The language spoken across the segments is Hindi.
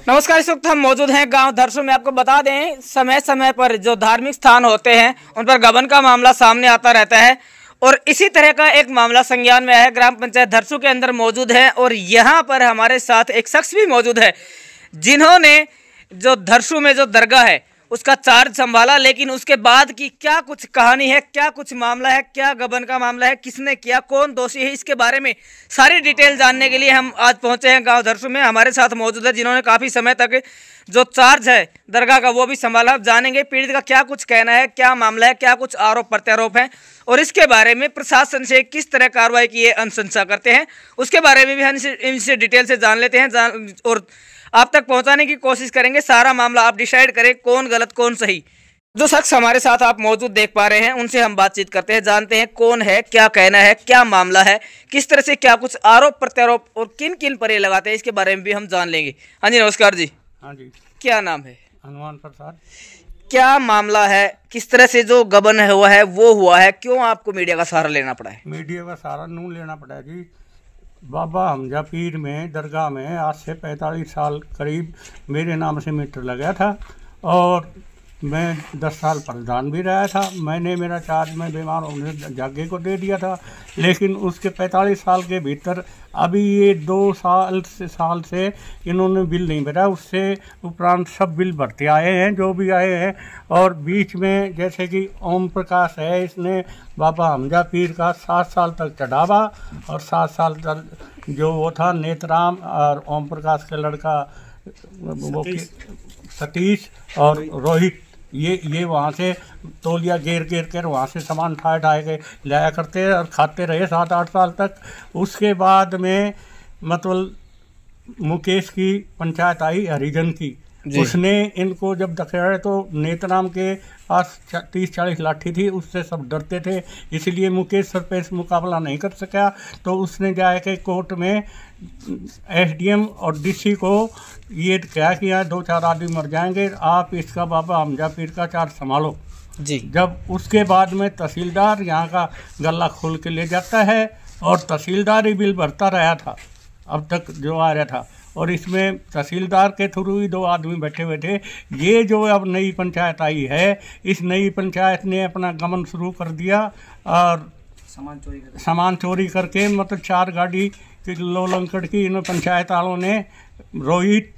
नमस्कार। इस वक्त हम मौजूद हैं गांव धरसू में। आपको बता दें, समय समय पर जो धार्मिक स्थान होते हैं उन पर गबन का मामला सामने आता रहता है और इसी तरह का एक मामला संज्ञान में है। ग्राम पंचायत धरसू के अंदर मौजूद है और यहाँ पर हमारे साथ एक शख्स भी मौजूद है जिन्होंने जो धरसू में जो दरगाह है उसका चार्ज संभाला, लेकिन उसके बाद की क्या कुछ कहानी है, क्या कुछ मामला है, क्या गबन का मामला है, किसने किया, कौन दोषी है, इसके बारे में सारी डिटेल जानने के लिए हम आज पहुंचे हैं गांव धरसू में। हमारे साथ मौजूद है जिन्होंने काफ़ी समय तक जो चार्ज है दरगाह का वो भी संभाला। अब जानेंगे पीड़ित का क्या कुछ कहना है, क्या मामला है, क्या कुछ आरोप प्रत्यारोप है और इसके बारे में प्रशासन से किस तरह कार्रवाई की अनुशंसा करते हैं, उसके बारे में भी हम इनसे डिटेल से जान लेते हैं और आप तक पहुंचाने की कोशिश करेंगे। सारा मामला आप डिसाइड करें कौन गलत कौन सही। जो शख्स हमारे साथ आप मौजूद देख पा रहे हैं उनसे हम बातचीत करते हैं, जानते हैं कौन है, क्या कहना है, क्या मामला है, किस तरह से क्या कुछ आरोप प्रत्यारोप और किन किन पर ये लगाते हैं, इसके बारे में भी हम जान लेंगे। हाँ जी, नमस्कार जी। हाँ जी। क्या नाम है? हनुमान प्रसाद। क्या मामला है, किस तरह से जो गबन हुआ है वो हुआ है, क्यों आपको मीडिया का सहारा लेना पड़ा है? मीडिया का सहारा नू लेना पड़ा है जी। बाबा हमजा पीर में दरगाह में आज से 45 साल करीब मेरे नाम से मीटर लगा था और मैं 10 साल प्रधान भी रहा था। मैंने मेरा चार्ज में बीमार होने जागे को दे दिया था, लेकिन उसके 45 साल के भीतर अभी ये 2 साल से इन्होंने बिल नहीं भरा। उससे उपरांत सब बिल भरते आए हैं जो भी आए हैं। और बीच में जैसे कि ओम प्रकाश है, इसने बाबा हमजा पीर का 7 साल तक चढ़ावा और 7 साल तक जो वो था नेतराम और ओम प्रकाश का लड़का वो सतीश और रोहित, ये वहाँ से तौलिया घेर कर वहाँ से सामान ठाए के लाया करते और खाते रहे 7-8 साल तक। उसके बाद में मतलब मुकेश की पंचायत आई हरिजन की, उसने इनको जब दखेड़ा तो नेतराम के पास 30-40 लाठी थी, उससे सब डरते थे, इसलिए मुकेश सरपंच मुकाबला नहीं कर सका। तो उसने जाके कोर्ट में एसडीएम और डीसी को ये कहा कि यहाँ 2-4 आदमी मर जाएंगे, आप इसका बाबा हमजा पीर का चार्ज संभालो जी। जब उसके बाद में तहसीलदार यहाँ का गला खोल के ले जाता है और तहसीलदार ही बिल भरता रहा था अब तक जो आ रहा था। और इसमें तहसीलदार के थ्रू ही 2 आदमी बैठे हुए थे। ये जो अब नई पंचायत आई है, इस नई पंचायत ने अपना गमन शुरू कर दिया और सामान चोरी करके मतलब 4 गाड़ी की लो लंकड़ की इन पंचायत वालों ने रोहित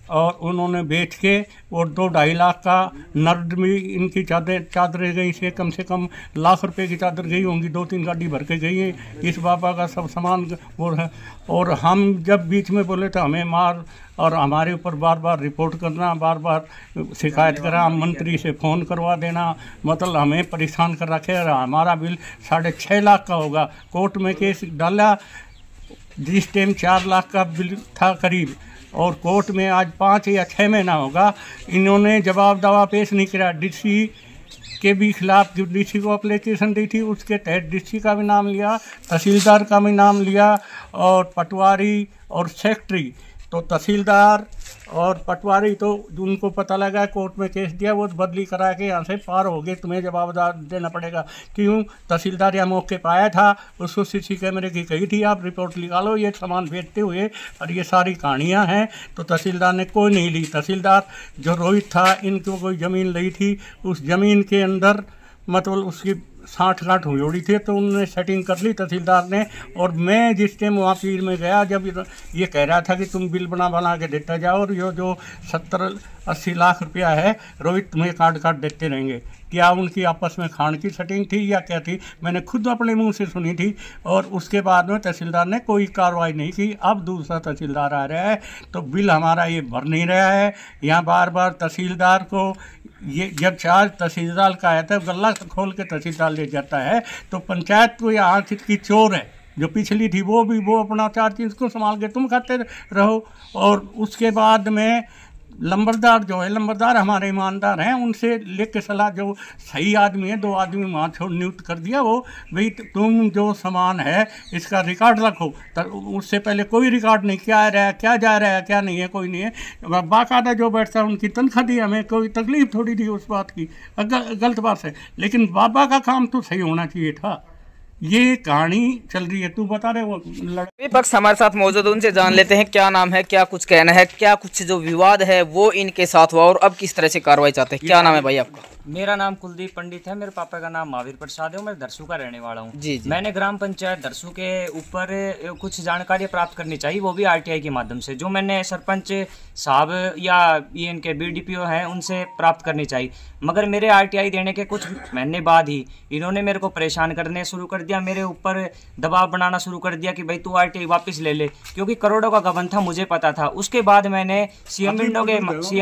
और उन्होंने बेच के और 2-2.5 लाख का नर्द में इनकी चादरें गई से कम लाख रुपए की चादर गई होंगी, 2-3 गाड़ी भर के गई है। इस बाबा का सब सामान वो है। और हम जब बीच में बोले तो हमें मार और हमारे ऊपर बार बार रिपोर्ट करना, बार बार शिकायत करा, मंत्री से फ़ोन करवा देना, मतलब हमें परेशान कर रखे। हमारा बिल 6.5 लाख का होगा। कोर्ट में केस डाला, जिस टाइम 4 लाख का बिल था करीब, और कोर्ट में आज 5 या 6 महीना होगा, इन्होंने जवाब दावा पेश नहीं किया। डीसी के भी खिलाफ जो डीसी को एप्लीकेशन दी थी उसके तहत डीसी का भी नाम लिया, तहसीलदार का भी नाम लिया और पटवारी और सेक्रेटरी। तो तहसीलदार और पटवारी तो उनको पता लगा, कोर्ट में केस दिया, वो बदली करा के यहाँ से पार हो गए, तुम्हें जवाब देना पड़ेगा। क्यों? तहसीलदार यहाँ मौके पर आया था, उसको सीसी कैमरे की कही थी आप रिपोर्ट निकालो ये सामान बेचते हुए, और ये सारी कहानियाँ हैं। तो तहसीलदार ने कोई नहीं ली। तहसीलदार जो रोहित था, इनको कोई ज़मीन ली थी, उस ज़मीन के अंदर मतलब उसकी 60 गांठ हुई थी, तो उन्होंने सेटिंग कर ली तहसीलदार ने। और मैं जिस टाइम वहाँ पीर में गया, जब ये कह रहा था कि तुम बिल बना के देता जाओ और ये जो 70-80 लाख रुपया है रोहित तुम्हें काट देते रहेंगे, क्या उनकी आपस में खान की सेटिंग थी या क्या थी, मैंने खुद अपने मुंह से सुनी थी। और उसके बाद में तहसीलदार ने कोई कार्रवाई नहीं की। अब दूसरा तहसीलदार आ रहा है तो बिल हमारा ये भर नहीं रहा है। यहाँ बार बार तहसीलदार को ये जब चार्ज तहसीलदार का आया था, गला खोल के तहसीलदार ले जाता है, तो पंचायत को यहाँ की चोर है जो पिछली थी वो अपना चार्ज इसको संभाल के तुम खाते रहो। और उसके बाद में लंबरदार जो है, लंबरदार हमारे ईमानदार हैं, उनसे लिख के सलाह, जो सही आदमी है 2 आदमी वहाँ छोड़ नियुक्त कर दिया, वो भाई तुम जो सामान है इसका रिकॉर्ड रखो। उससे पहले कोई रिकॉर्ड नहीं, क्या आ रहा है, क्या जा रहा है, क्या नहीं है, कोई नहीं है। बाकायदा जो बैठता है उनकी तनख्वाह दी, हमें कोई तकलीफ थोड़ी थी उस बात की, गलत बात है। लेकिन बाबा का काम तो सही होना चाहिए था। ये कहानी चल रही है। तू बता रहे वो विपक्ष हमारे साथ मौजूद, उनसे जान लेते हैं क्या नाम है, क्या कुछ कहना है, क्या कुछ जो विवाद है वो इनके साथ हुआ और अब किस तरह से कार्रवाई चाहते हैं। क्या नाम है भाई आपका? मेरा नाम कुलदीप पंडित है। मेरे पापा का नाम महावीर प्रसाद है। मैं दरसू का रहने वाला हूँ। जी जी। मैंने ग्राम पंचायत दरसू के ऊपर कुछ जानकारी प्राप्त करनी चाहिए, वो भी आरटीआई के माध्यम से, जो मैंने सरपंच साहब या ये इनके बीडीपीओ हैं उनसे प्राप्त करनी चाहिए। मगर मेरे आरटीआई देने के कुछ महीने बाद ही इन्होंने मेरे को परेशान करने शुरू कर दिया, मेरे ऊपर दबाव बनाना शुरू कर दिया कि भाई तू आरटीआई वापस ले ले, क्योंकि करोड़ों का गबन था, मुझे पता था। उसके बाद मैंने सीएम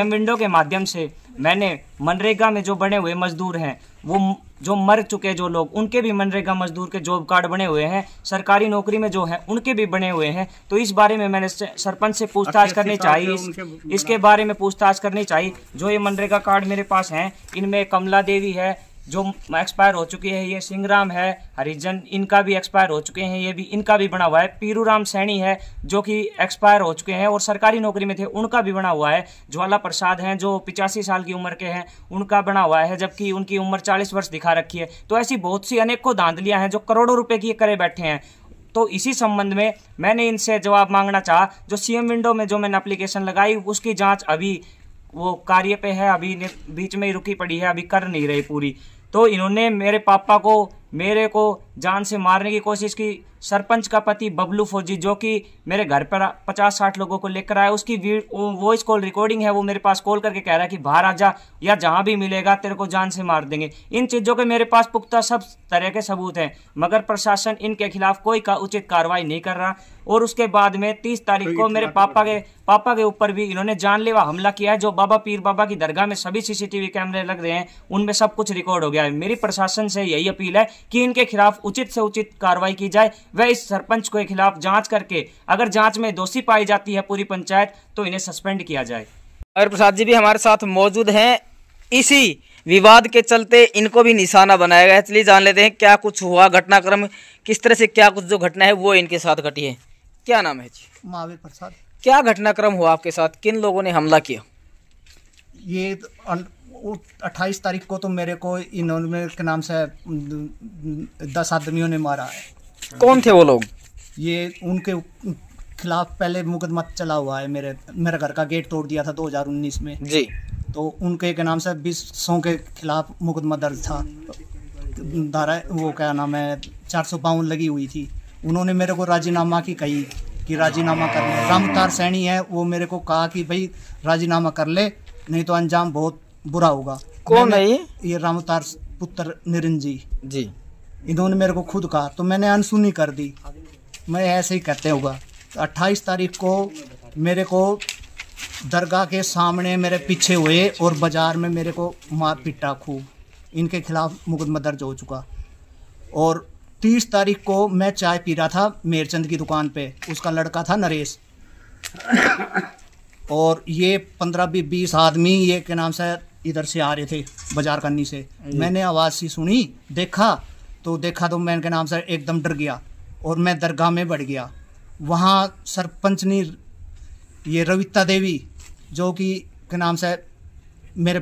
विंडो के माध्यम से मैंने मनरेगा में जो बने हुए मजदूर हैं, वो जो मर चुके जो लोग, उनके भी मनरेगा मजदूर के जॉब कार्ड बने हुए हैं, सरकारी नौकरी में जो हैं उनके भी बने हुए हैं। तो इस बारे में मैंने सरपंच से पूछताछ करनी चाहिए, इसके बारे में पूछताछ करनी चाहिए। जो ये मनरेगा कार्ड मेरे पास हैं, इनमें कमला देवी है जो एक्सपायर हो चुकी है, ये सिंहराम है हरिजन, इनका भी एक्सपायर हो चुके हैं, ये भी इनका भी बना हुआ है। पीरूराम सैनी है जो कि एक्सपायर हो चुके हैं और सरकारी नौकरी में थे, उनका भी बना हुआ है। ज्वाला प्रसाद हैं जो 85 साल की उम्र के हैं, उनका बना हुआ है, जबकि उनकी उम्र 40 वर्ष दिखा रखी है। तो ऐसी बहुत सी अनेकों धांधलियां हैं जो करोड़ों रुपए की करे बैठे हैं। तो इसी संबंध में मैंने इनसे जवाब मांगना चाहा। जो सीएम विंडो में जो मैंने एप्लीकेशन लगाई, उसकी जाँच अभी वो कार्य पे है, अभी बीच में ही रुकी पड़ी है, अभी कर नहीं रही पूरी। तो इन्होंने मेरे पापा को, मेरे को जान से मारने की कोशिश की। सरपंच का पति बबलू फौजी जो कि मेरे घर पर 50-60 लोगों को लेकर आया, उसकी वॉइस कॉल रिकॉर्डिंग है, वो मेरे पास कॉल करके कह रहा है कि बाहर आ जा या जहां भी मिलेगा तेरे को जान से मार देंगे। इन चीज़ों के मेरे पास पुख्ता सब तरह के सबूत हैं, मगर प्रशासन इनके खिलाफ कोई उचित कार्रवाई नहीं कर रहा। और उसके बाद में 30 तारीख को मेरे पापा के ऊपर भी इन्होंने जानलेवा हमला किया है। जो बाबा पीर बाबा की दरगाह में सभी सीसीटीवी कैमरे लग रहे हैं, उनमें सब कुछ रिकॉर्ड हो गया है। मेरी प्रशासन से यही अपील है कि इनके खिलाफ उचित से उचित कार्रवाई की जाए। वह इस सरपंच के खिलाफ जांच करके अगर जांच में दोषी पाई जाती है पूरी पंचायत, तो इन्हें सस्पेंड किया जाए। और प्रसाद जी भी हमारे साथ मौजूद हैं। इसी विवाद के चलते इनको भी निशाना बनाया गया है। चलिए जान लेते हैं क्या कुछ हुआ, घटनाक्रम किस तरह से, क्या कुछ जो घटना है वो इनके साथ घटी है। क्या नाम है जी? महावीर प्रसाद। क्या घटनाक्रम हुआ आपके साथ, किन लोगों ने हमला किया? ये 28 तारीख को तो मेरे को इन्होंने के नाम से 10 आदमियों ने मारा है। कौन थे वो लोग? ये उनके खिलाफ पहले मुकदमा चला हुआ है। मेरे घर का गेट तोड़ दिया था 2019 में जी। तो उनके के नाम से 20 के खिलाफ मुकदमा दर्ज था। धारा वो क्या नाम है 452 लगी हुई थी। उन्होंने मेरे को राजीनामा की कही कि राजीनामा कर ले। रामतार सैनी है, वो मेरे को कहा कि भाई राजीनामा कर ले, नहीं तो अंजाम बहुत बुरा होगा। कौन है ये रामतार पुत्र निरंजी जी। इन्होंने मेरे को खुद कहा, तो मैंने अनसुनी कर दी। मैं ऐसे ही कहते होगा। तो 28 तारीख को मेरे को दरगाह के सामने मेरे पीछे हुए और बाजार में मेरे को मार पिटा खूब। इनके खिलाफ मुकदमा दर्ज हो चुका। और 30 तारीख को मैं चाय पी रहा था मेरचंद की दुकान पे, उसका लड़का था नरेश, और ये 15-20 आदमी ये के नाम से इधर से आ रहे थे बाजार करनी से। मैंने आवाज़ सी सुनी, देखा तो मैं के नाम से एकदम डर गया और मैं दरगाह में बढ़ गया। वहाँ सरपंच ने ये रविता देवी जो कि के नाम से मेरे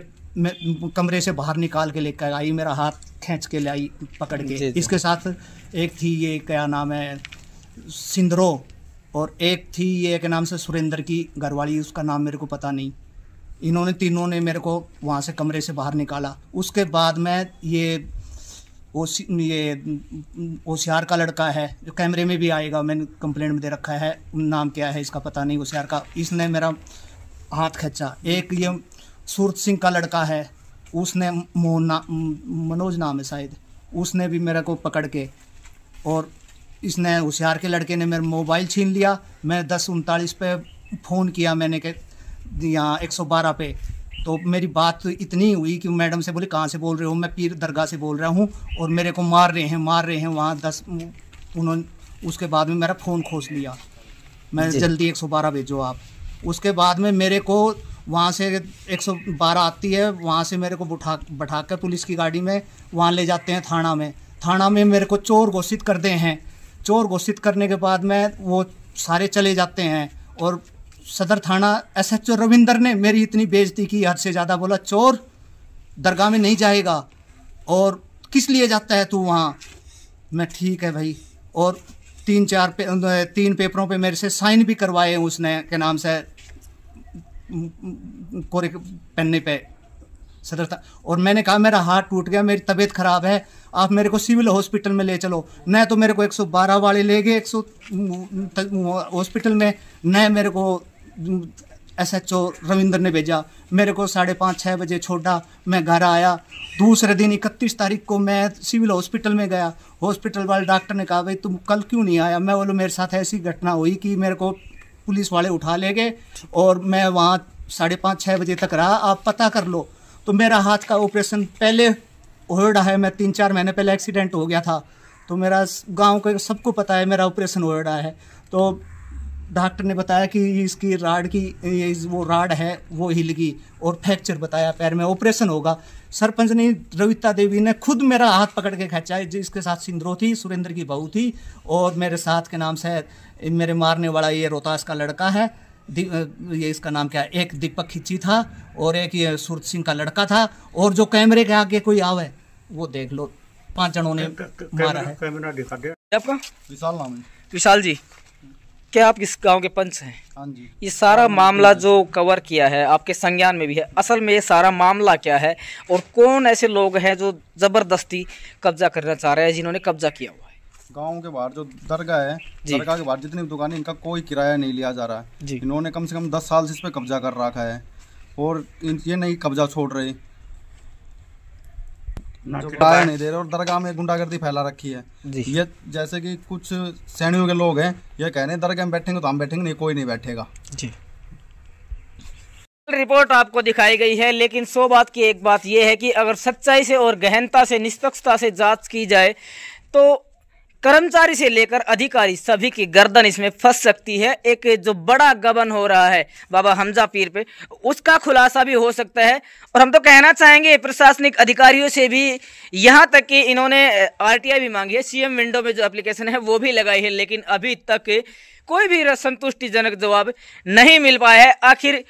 कमरे से बाहर निकाल के लेकर आई, मेरा हाथ खींच के लाई पकड़ के। इसके साथ एक थी ये क्या नाम है सिंदरो, और एक थी ये के नाम से सुरेंद्र की घरवाली, उसका नाम मेरे को पता नहीं। इन्होंने तीनों ने मेरे को वहाँ से कमरे से बाहर निकाला। उसके बाद मैं ये होशियार का लड़का है जो कैमरे में भी आएगा, मैंने कंप्लेंट में दे रखा है, नाम क्या है इसका पता नहीं, होशियार का, इसने मेरा हाथ खींचा। एक ये सूरत सिंह का लड़का है, उसने मनोज नाम है शायद, उसने भी मेरे को पकड़ के, और इसने होशियार के लड़के ने मेरा मोबाइल छीन लिया। मैं 1039 पे फ़ोन किया मैंने के यहाँ 112 पे, तो मेरी बात तो इतनी हुई कि मैडम से बोली कहाँ से बोल रहे हो, मैं पीर दरगाह से बोल रहा हूँ और मेरे को मार रहे हैं वहाँ 10। उन्होंने उसके बाद में मेरा फ़ोन खोस लिया। मैं जल्दी 112 भेजो आप। उसके बाद में मेरे को वहाँ से 112 आती है, वहाँ से मेरे को बैठा कर पुलिस की गाड़ी में वहाँ ले जाते हैं थाना में मेरे को चोर घोषित करते हैं। चोर घोषित करने के बाद में वो सारे चले जाते हैं, और सदर थाना SHO रविंदर ने मेरी इतनी बेइज्जती की, हद से ज़्यादा, बोला चोर दरगाह में नहीं जाएगा और किस लिए जाता है तू वहाँ। मैं ठीक है भाई। और 3 पेपरों पे मेरे से साइन भी करवाए उसने के नाम से कोरे पन्ने पे सदर था। और मैंने कहा मेरा हाथ टूट गया, मेरी तबीयत खराब है, आप मेरे को सिविल हॉस्पिटल में ले चलो। न तो मेरे को 112 वाले ले गए 100 हॉस्पिटल में, न मेरे को SHO रविंद्र ने भेजा। मेरे को 5:30-6 बजे छोड़ा, मैं घर आया। दूसरे दिन 31 तारीख को मैं सिविल हॉस्पिटल में गया। हॉस्पिटल वाले डॉक्टर ने कहा भाई तुम कल क्यों नहीं आया? मैं बोलो मेरे साथ ऐसी घटना हुई कि मेरे को पुलिस वाले उठा ले गए और मैं वहाँ 5:30-6 बजे तक रहा, आप पता कर लो। तो मेरा हाथ का ऑपरेशन पहले हो रहा है, मैं 3-4 महीने पहले एक्सीडेंट हो गया था, तो मेरा गांव को सबको पता है मेरा ऑपरेशन हो रहा है। तो डॉक्टर ने बताया कि इसकी वो राड है वो हिल गई और फ्रैक्चर बताया, पैर में ऑपरेशन होगा। सरपंच ने रविता देवी ने खुद मेरा हाथ पकड़ के खींचा है, जिसके साथ सिंदरो थी, सुरेंद्र की बहू थी, और मेरे साथ के नाम से मेरे मारने वाला ये रोहतास का लड़का है, ये इसका नाम क्या है, एक दीपक खिची था और एक ये सूरत सिंह का लड़का था। और जो कैमरे के आगे कोई आवे वो देख लो, 5 जनों ने मारा है। कैमरा दिखा दे। आपका विशाल नाम है। विशाल जी, क्या आप किस गांव के पंच हैं? हाँ जी। ये सारा मामला जो कवर किया है आपके संज्ञान में भी है, असल में ये सारा मामला क्या है और कौन ऐसे लोग हैं जो जबरदस्ती कब्जा करना चाह रहे हैं, जिन्होंने कब्जा किया हुआ है? गांव के बाहर जो दरगाह है, दरगाह के बाहर जितनी दुकानें, इनका कोई किराया नहीं लिया जा रहा है। इन्होंने कम से कम 10 साल से इस पे कब्जा कर रखा है और ये नहीं कब्जा छोड़ रहे, जो किराया नहीं दे रहे, और दरगाह में गुंडागर्दी फैला रखी है। ये जैसे कि कुछ सैनियों के लोग हैं, ये कह रहे हैं दरगाह में बैठेंगे तो हम बैठेंगे, नहीं कोई नहीं बैठेगा जी। रिपोर्ट आपको दिखाई गई है, लेकिन 100 बात की एक बात यह है कि अगर सच्चाई से और गहनता से निष्पक्षता से जांच की जाए तो कर्मचारी से लेकर अधिकारी सभी की गर्दन इसमें फंस सकती है। एक जो बड़ा गबन हो रहा है बाबा हमजा पीर पे, उसका खुलासा भी हो सकता है। और हम तो कहना चाहेंगे प्रशासनिक अधिकारियों से भी, यहाँ तक कि इन्होंने RTI भी मांगी है, CM विंडो में जो एप्लीकेशन है वो भी लगाई है, लेकिन अभी तक कोई भी संतुष्टिजनक जवाब नहीं मिल पाया है। आखिर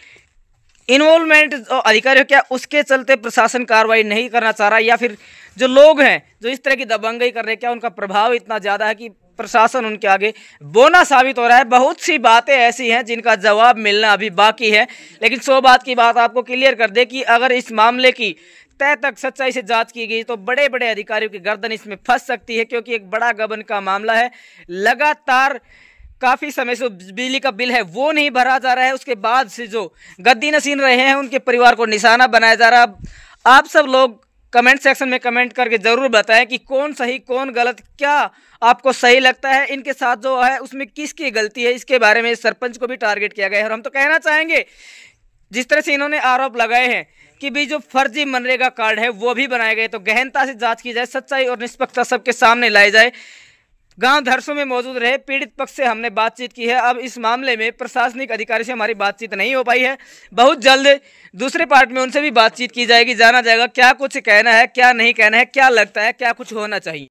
इन्वॉल्वमेंट अधिकारियों क्या उसके चलते प्रशासन कार्रवाई नहीं करना चाह रहा, या फिर जो लोग हैं जो इस तरह की दबंगई कर रहे हैं, क्या उनका प्रभाव इतना ज़्यादा है कि प्रशासन उनके आगे बोना साबित हो रहा है? बहुत सी बातें ऐसी हैं जिनका जवाब मिलना अभी बाकी है। लेकिन 100 बात की बात आपको क्लियर कर दे कि अगर इस मामले की तय तक सच्चाई से जांच की गई तो बड़े बड़े अधिकारियों की गर्दन इसमें फंस सकती है, क्योंकि एक बड़ा गबन का मामला है। लगातार काफ़ी समय से बिजली का बिल है वो नहीं भरा जा रहा है, उसके बाद से जो गद्दी नसीन रहे हैं उनके परिवार को निशाना बनाया जा रहा है। आप सब लोग कमेंट सेक्शन में कमेंट करके ज़रूर बताएं कि कौन सही कौन गलत, क्या आपको सही लगता है, इनके साथ जो है उसमें किसकी गलती है। इसके बारे में सरपंच को भी टारगेट किया गया है। और हम तो कहना चाहेंगे जिस तरह से इन्होंने आरोप लगाए हैं कि भी जो फर्जी मनरेगा कार्ड है वो भी बनाए गए, तो गहनता से जांच की जाए, सच्चाई और निष्पक्षता सबके सामने लाई जाए। गांव धरसों में मौजूद रहे पीड़ित पक्ष से हमने बातचीत की है। अब इस मामले में प्रशासनिक अधिकारी से हमारी बातचीत नहीं हो पाई है, बहुत जल्द दूसरे पार्ट में उनसे भी बातचीत की जाएगी, जाना जाएगा क्या कुछ कहना है क्या नहीं कहना है, क्या लगता है क्या कुछ होना चाहिए।